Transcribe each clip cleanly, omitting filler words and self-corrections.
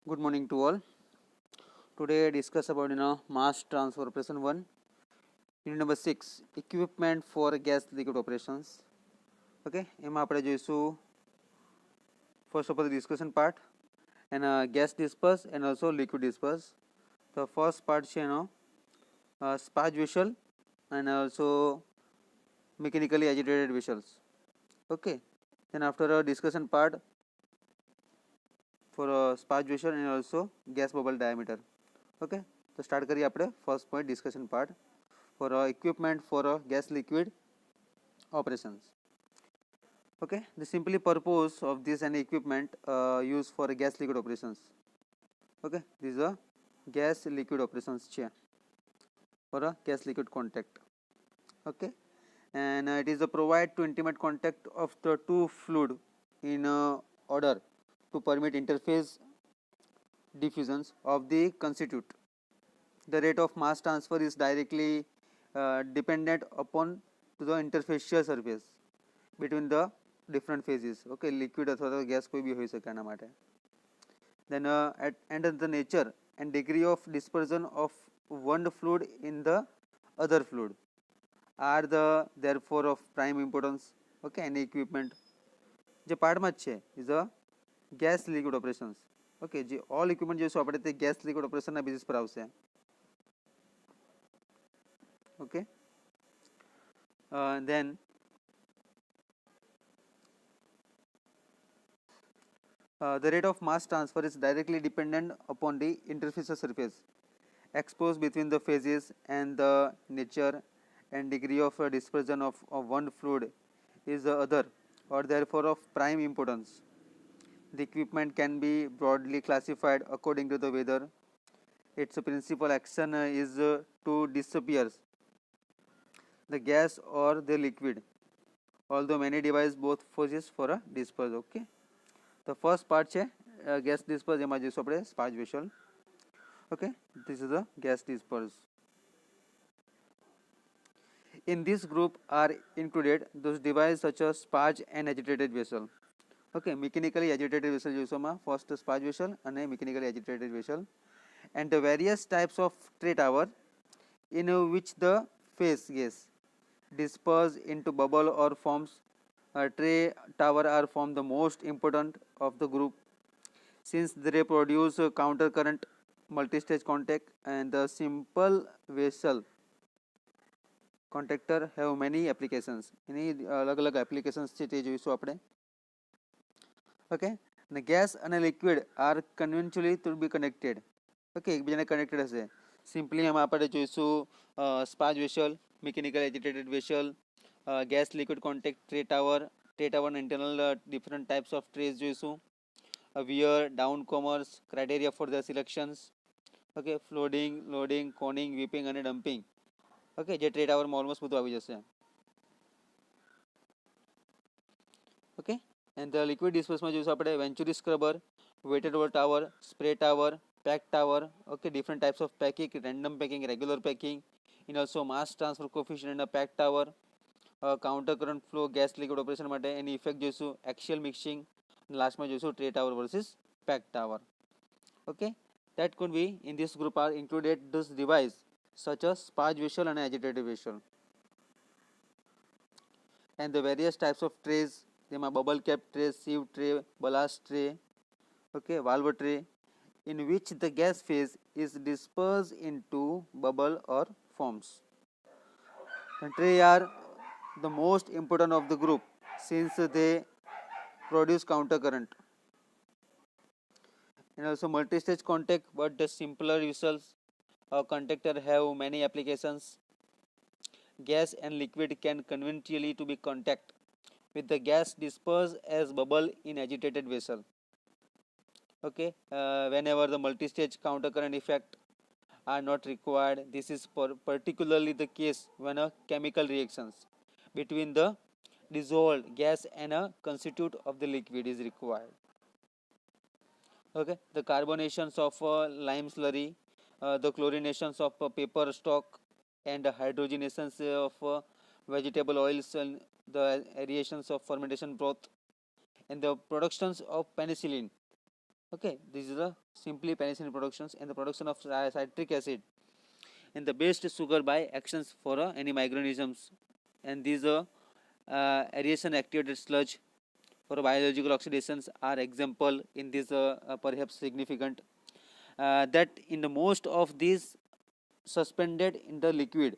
Good morning to all. Today I discuss about mass transfer operation 1. Unit number 6, equipment for gas liquid operations. Okay, એમાં આપણે જોઈશું first of all the discussion part and gas disperse and also liquid disperse. The first part છે sparge vessel and also mechanically agitated vessels. Okay, then after a discussion part for sparge vessel and also gas bubble diameter. Okay, તો start કરીએ આપણે first point discussion part for equipment for gas liquid operations. Okay, the simply purpose of this and equipment used for gas liquid operations. Okay, this is a gas liquid operations chair for a gas liquid contact. Okay, and it is a provide to intimate contact of the two fluid in order to permit interface diffusions of the constitute. The rate of mass transfer is directly dependent upon to the interfacial surface between the different phases. Okay, liquid अथवा तो gas कोई भी हो सके आना माटे. Then and the nature and degree of dispersion of one fluid in the other fluid are the therefore of prime importance. Okay, any equipment જે પાર્ટમાં જ છે is a gas liquid operations. Okay, જે all equipment જોઈશું આપણે તે gas liquid operation ના basis પર આવશે. Okay, then the rate of mass transfer is directly dependent upon the interface surface exposed between the phases and the nature and degree of dispersion of one fluid is the other or therefore of prime importance. The equipment can be broadly classified according to the weather. Its principal action is to disappear the gas or the liquid, although many devise both phases for a disperse. Okay, the first part છે gas disperse, એમાં જોઈશું આપણે sparge vessel. Okay, this is the gas disperse. In this group are included those devices such as sparge and agitated vessel. Okay, mechanically agitated vessel જોઈશું માં first sparge vessel અને mechanically agitated vessel, and the various types of tray tower in which the phase gas disperse into bubble or forms. Tray tower are formed the most important of the group since they produce counter current multi-stage contact, and the simple vessel contactor have many applications. એની અલગ અલગ applications છે તે જોઈશું આપણે. Okay, અને gas અને liquid are conventionally to be connected. Okay, એકબીજાને connected હશે. સિમ્પલી આમાં આપણે જોઈશું sparge vessel, mechanical agitated vessel, gas liquid contact tray ટાવરના internal different types of trays જોઈશું, weir, downcomers, criteria for the selections. Okay, flooding, loading, coning, weeping અને dumping. Okay, જે tray ટાવરમાં almost બધું આવી જશે. ઓકે, એન્ડ ધ લિક્વિડ ડિસ્પર્સમાં જોઈશું આપણે venturi scrubber, wetted over tower, spray tower, pack tower. Okay, different types of packing, random packing, regular packing, and also mass transfer coefficient in a pack tower, counter current flow gas liquid operation માટે એની effect જોઈશું, axial mixing, લાસ્ટમાં જોઈશું tray tower versus pack tower. Okay, that could be in this group are included this device such as sparge vessel and agitated vessel, and the various types of trays, તેમાં bubble cap tray, sieve tray, ballast tray, okay, valve tray, in which the gas phase is dispersed into bubble or foams. The tray are the most important of the group since they produce counter current and also multi-stage contact, but the simpler vessels or contactor have many applications. Gas and liquid can conveniently to be contact with the gas dispersed as bubble in agitated vessel. Okay, whenever the multi-stage counter current effect are not required, this is particularly the case when a chemical reactions between the dissolved gas and a constitute of the liquid is required. Okay, the carbonations of lime slurry, the chlorinations of paper stock, and the hydrogenations of vegetable oils, and the aerations of fermentation broth, and the productions of penicillin Okay, this is a simply penicillin productions and the production of citric acid and the base sugar by actions for any microorganisms, and these aeration activated sludge for biological oxidations are example in this perhaps significant that in the most of these suspended in the liquid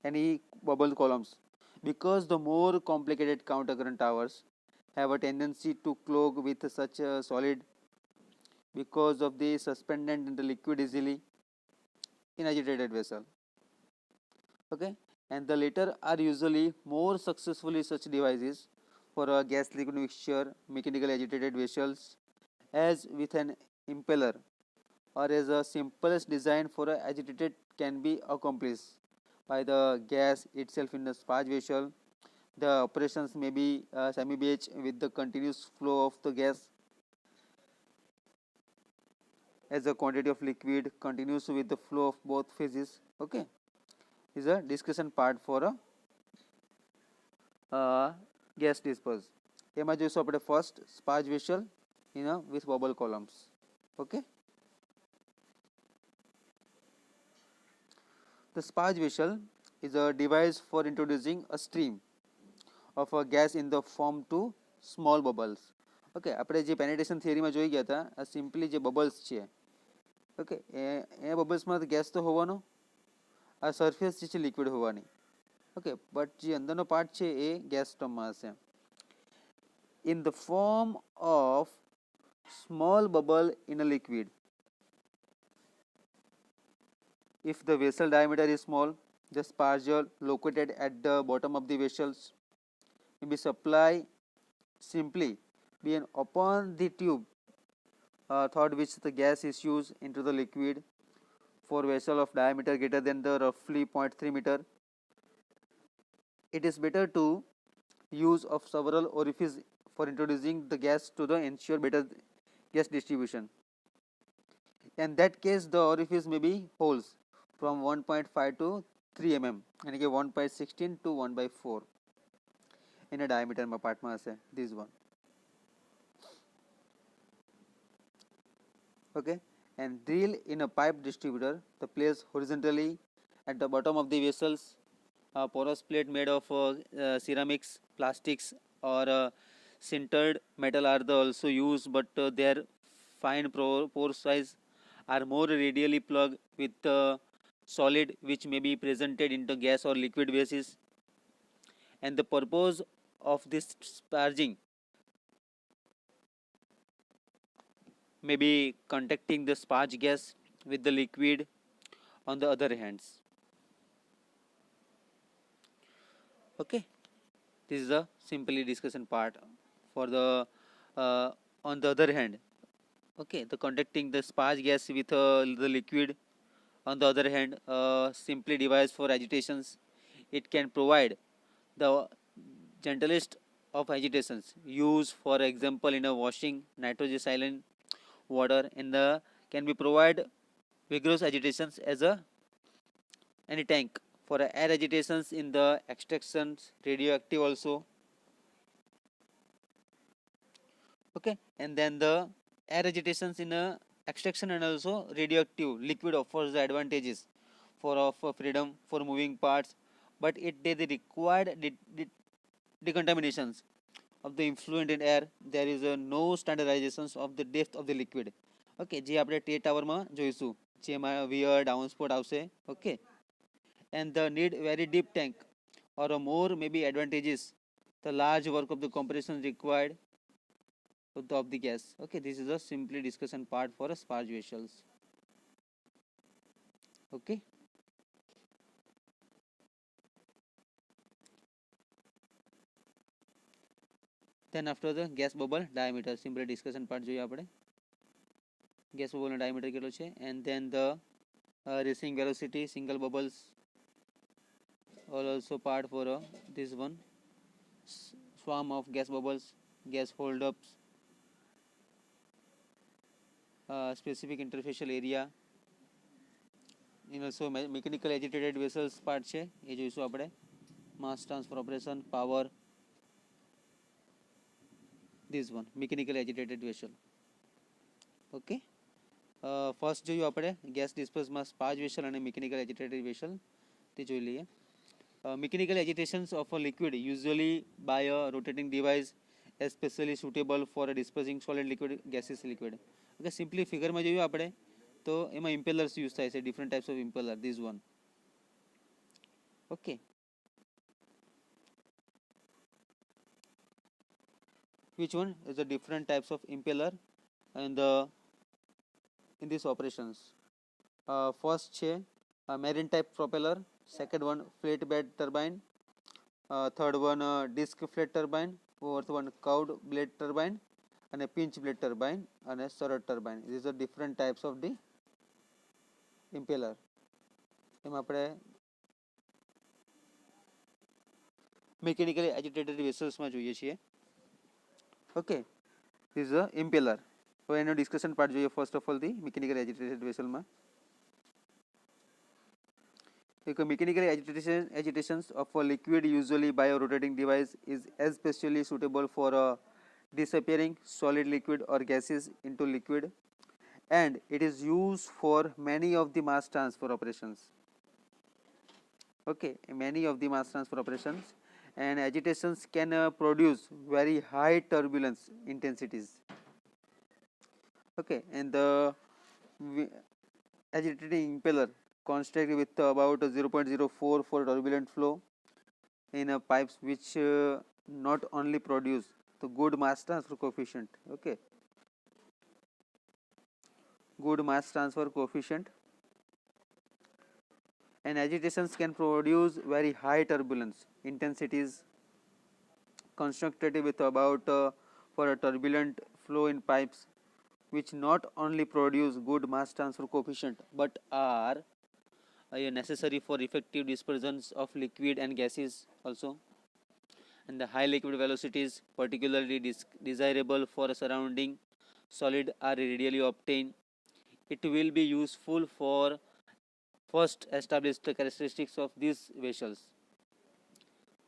any bubble columns, because the more complicated countercurrent towers have a tendency to clog with such a solid because of the suspended in the liquid easily in agitated vessel. Okay, and the latter are usually more successfully such devices for a gas liquid mixture mechanically agitated vessels as with an impeller or as a simplest design for a agitated can be accomplished by the gas itself in the sparge vessel. The operations may be semi-batch with the continuous flow of the gas as the quantity of liquid continues with the flow of both phases. Okay, is a discussion part for a gas disperse. એમાં જોઈશું આપણે first sparge vessel with bubble columns. Okay, the sparge vessel is a device for introducing a stream of a gas in the form to small bubbles. Okay, આપણે જે penetration થિયરીમાં જોઈ ગયા હતા આ simply જે બબલ્સ છે. ઓકે, એ બબલ્સમાં gas તો હોવાનો, આ સરફેસ જે છે લિક્વિડ હોવાની. ઓકે, બટ જે અંદરનો પાર્ટ છે એ ગેસ ટર્મમાં હશે. In the form of small bubble in a liquid. If the vessel diameter is small, the spargel located at the bottom of the vessels may be supplied simply be an open the tube through which the gas is used into the liquid. For vessel of diameter greater than the roughly 0.3 meter, it is better to use of several orifices for introducing the gas to the ensure better gas distribution. In that case, the orifice may be holes from 1.5 to 3 mm, यानी कि 1/16 to 1/4 in a diameter में part में हसे this one. Okay, and drill in a pipe distributor the place horizontally at the bottom of the vessels. A porous plate made of ceramics, plastics, or sintered metal are also used, but their fine pore size are more radially plugged with solid which may be presented into gas or liquid basis, and the purpose of this sparging may be contacting the sparge gas with the liquid on the other hands. Okay, this is a simply discussion part for the on the other hand. Okay, the contacting the sparge gas with the liquid on the other hand, simply device for agitations. It can provide the gentlest of agitations used for example in a washing nitrogen silent water, and the can be provide vigorous agitations as a any tank for air agitations in the extractions radioactive also. Okay, and then the air agitations in a extraction and also radioactive liquid offers the advantages for of freedom for moving parts, but it they required decontaminations of the influent in air. There is no standardizations of the depth of the liquid. Okay, જે આપણે टे ટાવરમાં જોઈશું જેમાં wear ડાઉનસ્પોટ આવશે. Okay, and the need very deep tank or a more maybe advantages the large work of the compression required of the gas. Okay, this is a simply discussion part for a sparge vessels. Okay, then after the gas bubble diameter simply discussion part જોઈએ આપણે. gas bubble diameter કેટલો છે, and then the racing velocity single bubbles also part for this one. Swarm of gas bubbles, gas hold ups, specific interfacial area, also mechanical agitated vessels part છે એ જોઈશું આપણે. mass transfer operation, power, this one mechanical agitated vessel. Okay, first જોયું આપણે gas ડિસ્પર્સમાં સ્પાર્જ vessel અને mechanical agitated vessel, તે જોઈ લઈએ. Mechanical agitations of a liquid usually by a rotating device especially suitable for a dispersing solid liquid gaseous liquid. Okay, simply ફિગરમાં જોયું આપણે તો એમાં ઇમ્પેલર્સ યુઝ થાય છે, different types of impeller, this one. Okay, which one is the different types of impeller and the in these operations? First છે marine type propeller, second one flat bed turbine, third one disc flat turbine, fourth one curved blade turbine અને pinch blade turbine અને સરળ turbine. These are different types of the impeller. એમાં આપણે mechanically agitated vessels માં જોઈએ છીએ. Okay, this is a impeller. તો એનો ડિસ્કશન પાર્ટ જોઈએ. First of all the mechanical એજિટેટેડ વેસલમાં એક mechanical agitations of a liquid usually by a rotating device is especially suitable for disappearing solid liquid or gases into liquid, and it is used for many of the mass transfer operations. Okay, many of the mass transfer operations, and agitations can produce very high turbulence intensities. Okay, and the agitating impeller constructed with about 0.04 for turbulent flow in pipes which not only produce the good mass transfer coefficient, okay, good mass transfer coefficient, and agitations can produce very high turbulence intensities constructed with about for a turbulent flow in pipes which not only produce good mass transfer coefficient but are necessary for effective dispersions of liquid and gases also, and the high liquid velocities particularly desirable for a surrounding solid are readily obtained. It will be useful for first establish the characteristics of these vessels.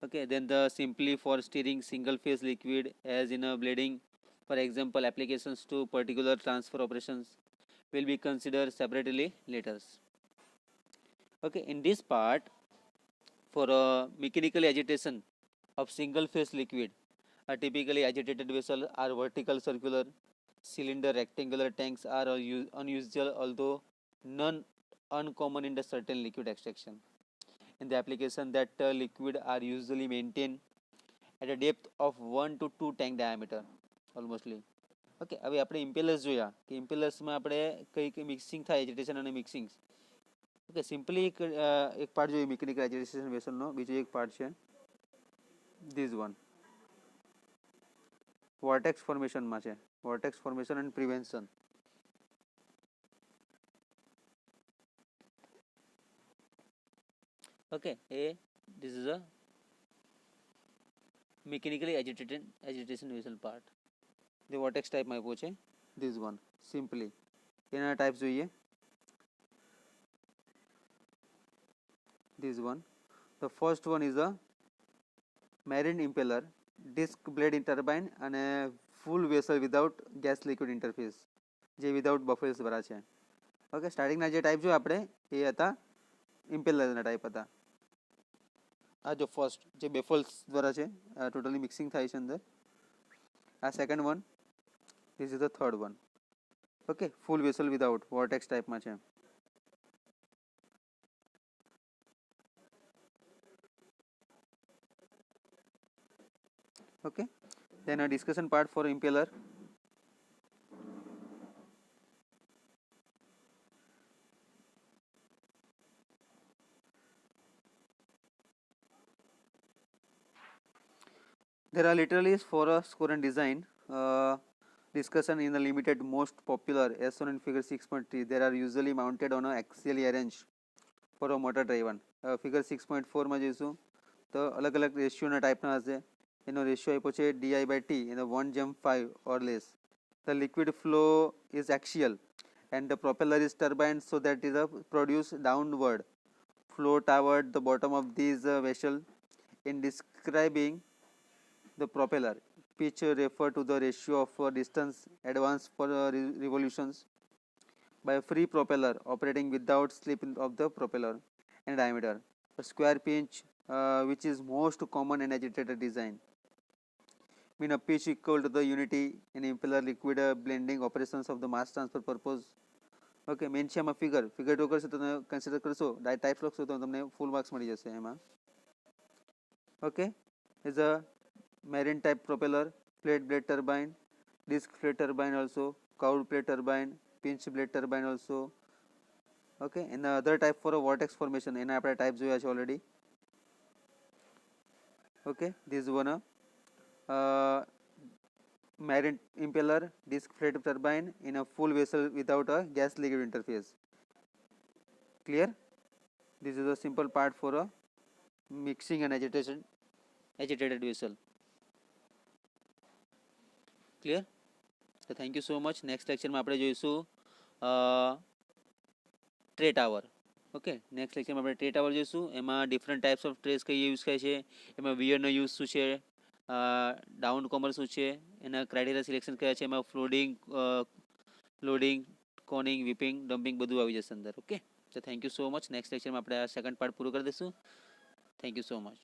Okay, then the simply for steering single phase liquid as in a blading, for example applications to particular transfer operations will be considered separately later. Okay, in this part for mechanical agitation of single phase liquid, a typically agitated vessel are vertical circular cylinder rectangular tanks are unusual although none uncommon in the certain liquid extraction. In the application that liquid are usually maintained at a depth of 1 to 2 tank diameter almostly. Okay, હવે આપણે impellers જોયા કે ઇમ્પેલર્સમાં આપણે કઈ કઈ mixing થાય, agitation અને mixing. Okay, simply એક પાર્ટ જોઈએ મિકેનિકલ એજિટેશન વેસલનો, બીજો એક પાર્ટ છે ધીસ વન વોર્ટેક્સ ફોર્મેશનમાં છે, vortex formation and prevention. Okay, this is a mechanically agitation vessel part. The vortex type માં આપ્યો છે this one. Simply એના ટાઈપ જોઈએ this one. The first one is a marine impeller, disc blade turbine અને full vessel without gas liquid interface, જે without buffers વાળા છે. Okay, સ્ટાર્ટિંગના જે ટાઈપ જોયા આપણે એ હતા ઇમ્પેલરના ટાઈપ હતા. આ જો ફર્સ્ટ જે બેફલ્સ દ્વારા છે ટોટલી મિક્સિંગ થાય છે અંદર. આ second one, this is the third one. Okay, full vessel without vortex ટાઈપમાં છે. Okay, then a discussion part for impeller. There are literally for a score and design discussion in the limited most popular as shown in figure 6.3. There are usually mounted on a axially arranged for a motor driven. Figure 6.4 માં જોઈશું તો અલગ અલગ રેશિયોના ટાઈપના હશે. એનો ratio આપ્યો છે di/t in 1/5 or less. The liquid flow is axial and the propeller is turbine so that it is produced downward flow toward the bottom of this vessel. In describing the propeller, pitch refer to the ratio of distance advanced for revolutions by a free propeller operating without slip of the propeller, and diameter. A square pitch, which is most common in agitated design, mean a pitch equal to the unity in impeller liquid blending operations of the mass transfer purpose. Okay main છે આમાં figure draw કરશો તો તમે consider કરશો types લખશો તો તમને full marks મળી જશે એમાં. Okay is a marine type propeller, plate blade turbine, disc blade turbine also, curved blade turbine, pinch blade turbine also. Okay, and the other type for a vortex formation એના આપણે type જોયા છે already. Okay, this one marine impeller disc blade turbine in a full vessel without a gas liquid interface. Clear? This is a simple part for a mixing and agitated vessel. Clear? So thank you so much. Next lecture માં આપણે જોઈશું tray tower. Okay next લેક્ચરમાં આપણે tray tower જોઈશું. એમાં different types of trace કઈ use થાય છે, એમાં વિયરનો યુઝ શું છે, ડાઉન કોમર શું છે, એના ક્રાઇટેરિયા સિલેક્શન કયા છે, એમાં ફ્લોડિંગ, લોડિંગ, કોનિંગ, વિપિંગ, ડમ્પિંગ બધું આવી જશે અંદર. ઓકે તો thank you so much. Next લેક્ચરમાં આપણે આ સેકન્ડ પાર્ટ પૂરું કરી દઈશું. Thank you so much.